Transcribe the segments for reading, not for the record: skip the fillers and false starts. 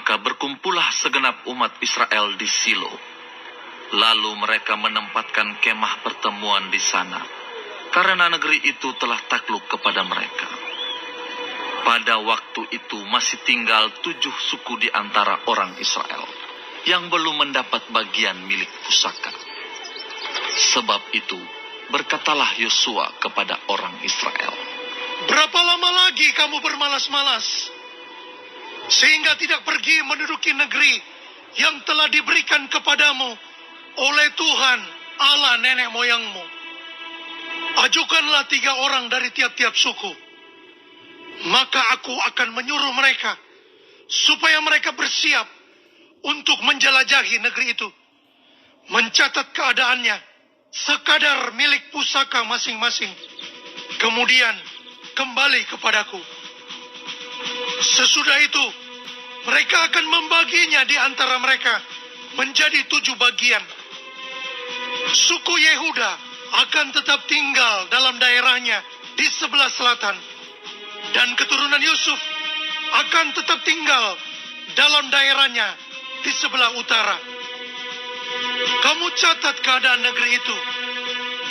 Maka berkumpullah segenap umat Israel di Silo. Lalu mereka menempatkan kemah pertemuan di sana, karena negeri itu telah takluk kepada mereka. Pada waktu itu masih tinggal 7 suku di antara orang Israel, yang belum mendapat bagian milik pusaka. Sebab itu, berkatalah Yosua kepada orang Israel, "Berapa lama lagi kamu bermalas-malas, sehingga tidak pergi menduduki negeri yang telah diberikan kepadamu oleh Tuhan Allah nenek moyangmu? Ajukanlah 3 orang dari tiap-tiap suku, maka aku akan menyuruh mereka supaya mereka bersiap untuk menjelajahi negeri itu, mencatat keadaannya, sekadar milik pusaka masing-masing, kemudian kembali kepadaku. Sesudah itu, mereka akan membaginya di antara mereka menjadi 7 bagian. Suku Yehuda akan tetap tinggal dalam daerahnya di sebelah selatan, dan keturunan Yusuf akan tetap tinggal dalam daerahnya di sebelah utara. Kamu catat keadaan negeri itu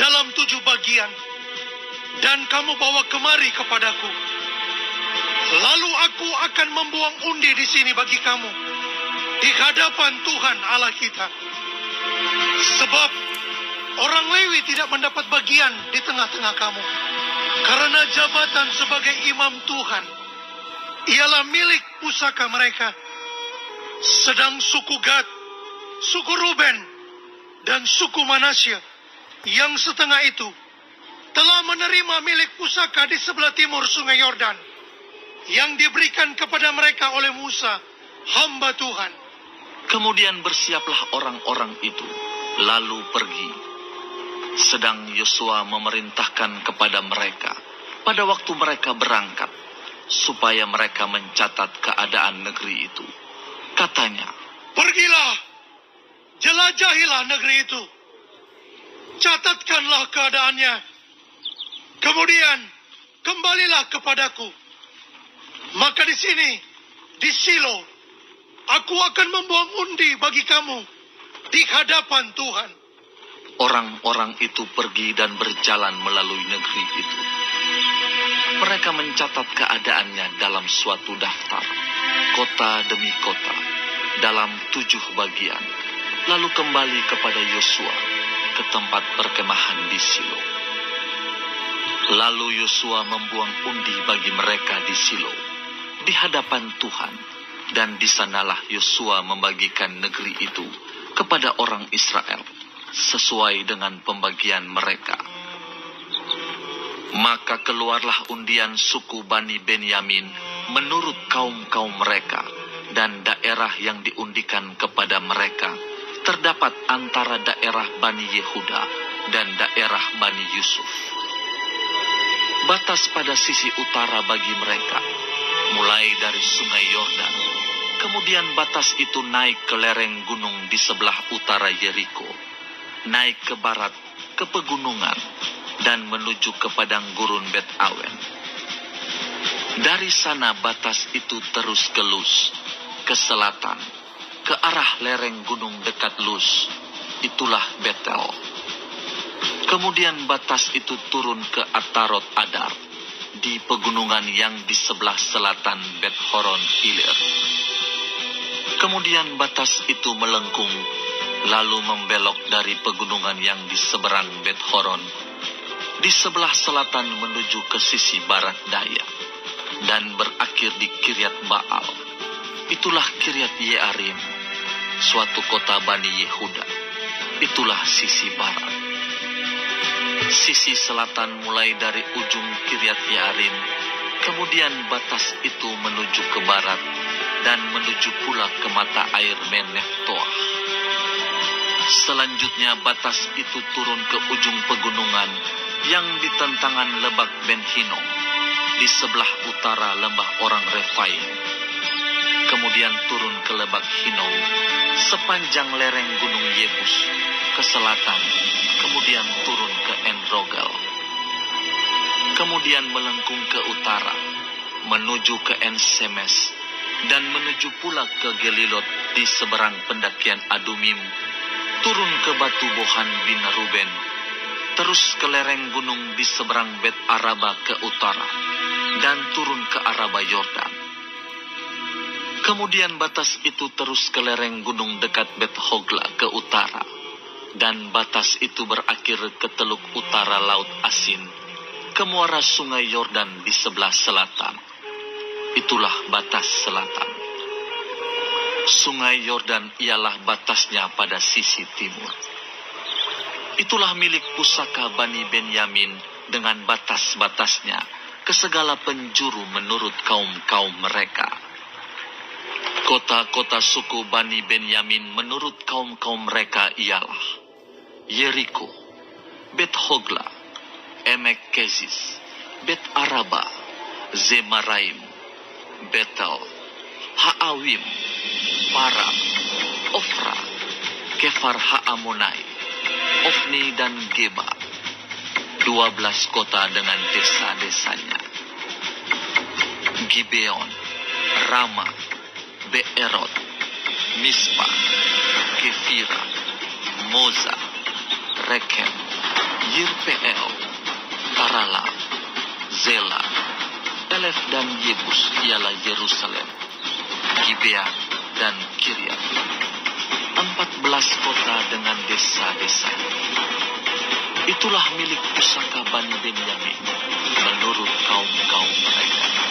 dalam 7 bagian, dan kamu bawa kemari kepadaku. Lalu aku akan membuang undi di sini bagi kamu, di hadapan Tuhan Allah kita. Sebab orang Lewi tidak mendapat bagian di tengah-tengah kamu, karena jabatan sebagai imam Tuhan ialah milik pusaka mereka. Sedang suku Gad, suku Ruben, dan suku Manasye yang setengah itu telah menerima milik pusaka di sebelah timur sungai Yordan, yang diberikan kepada mereka oleh Musa, hamba Tuhan." Kemudian bersiaplah orang-orang itu, lalu pergi. Sedang Yosua memerintahkan kepada mereka pada waktu mereka berangkat, supaya mereka mencatat keadaan negeri itu. Katanya, "Pergilah, jelajahilah negeri itu, catatkanlah keadaannya, kemudian kembalilah kepadaku. Maka di sini, di Silo, aku akan membuang undi bagi kamu di hadapan Tuhan." orang-orang itu pergi dan berjalan melalui negeri itu. Mereka mencatat keadaannya dalam suatu daftar, kota demi kota, dalam 7 bagian, lalu kembali kepada Yosua ke tempat perkemahan di Silo. Lalu Yosua membuang undi bagi mereka di Silo, di hadapan Tuhan, dan di sanalah Yosua membagikan negeri itu kepada orang Israel, sesuai dengan pembagian mereka. Maka keluarlah undian suku Bani Benyamin menurut kaum-kaum mereka, dan daerah yang diundikan kepada mereka terdapat antara daerah Bani Yehuda dan daerah Bani Yusuf. Batas pada sisi utara bagi mereka, mulai dari sungai Yordan, kemudian batas itu naik ke lereng gunung di sebelah utara Yeriko, naik ke barat ke pegunungan, dan menuju ke padang gurun Bet Awen. Dari sana batas itu terus ke Lus, ke selatan, ke arah lereng gunung dekat Lus, itulah Betel. Kemudian batas itu turun ke Atarot Adar, di pegunungan yang di sebelah selatan Bet Horon Hilir. Kemudian batas itu melengkung, lalu membelok dari pegunungan yang di seberang Bet Horon, di sebelah selatan menuju ke sisi barat daya, dan berakhir di Kiryat Baal. Itulah Kiryat Yearim, suatu kota Bani Yehuda. Itulah sisi barat. Sisi selatan mulai dari ujung Kiryat Yearim, kemudian batas itu menuju ke barat, dan menuju pula ke mata air Meneftoah. Selanjutnya batas itu turun ke ujung pegunungan yang di tentangan Lebak Ben Hinnom, di sebelah utara lembah orang Refaim. Kemudian turun ke Lebak Hinnom, sepanjang lereng gunung Yebus, ke selatan, kemudian turun ke En-Rogel. Kemudian melengkung ke utara, menuju ke En-Semes, dan menuju pula ke Gelilot di seberang pendakian Adumim, turun ke batu Bohan bin Ruben, terus ke lereng gunung di seberang Bet Araba ke utara, dan turun ke Araba Yordan. Kemudian batas itu terus ke lereng gunung dekat Bet Hogla ke utara, dan batas itu berakhir ke teluk utara Laut Asin, ke muara sungai Yordan di sebelah selatan. Itulah batas selatan. Sungai Yordan ialah batasnya pada sisi timur. Itulah milik pusaka Bani Benyamin dengan batas-batasnya ke segala penjuru menurut kaum-kaum mereka. Kota-kota suku Bani Benyamin menurut kaum-kaum mereka ialah Yeriko, Bet Hogla, Emek Kezis, Bet Araba, Zemaraim, Betel, Haawim, Param, Ofra, Kefar Haamonai, Ofni dan Geba, 12 kota dengan desa-desanya. Gibeon, Rama, Beerot, Mispa, Kefira, Moza, Rekem, Yirpeel, Tarala, Zela, Elef dan Yebus ialah Yerusalem, Gibea dan Kiryat. 14 kota dengan desa-desa. Itulah milik pusaka Bani Benyamin menurut kaum-kaum mereka.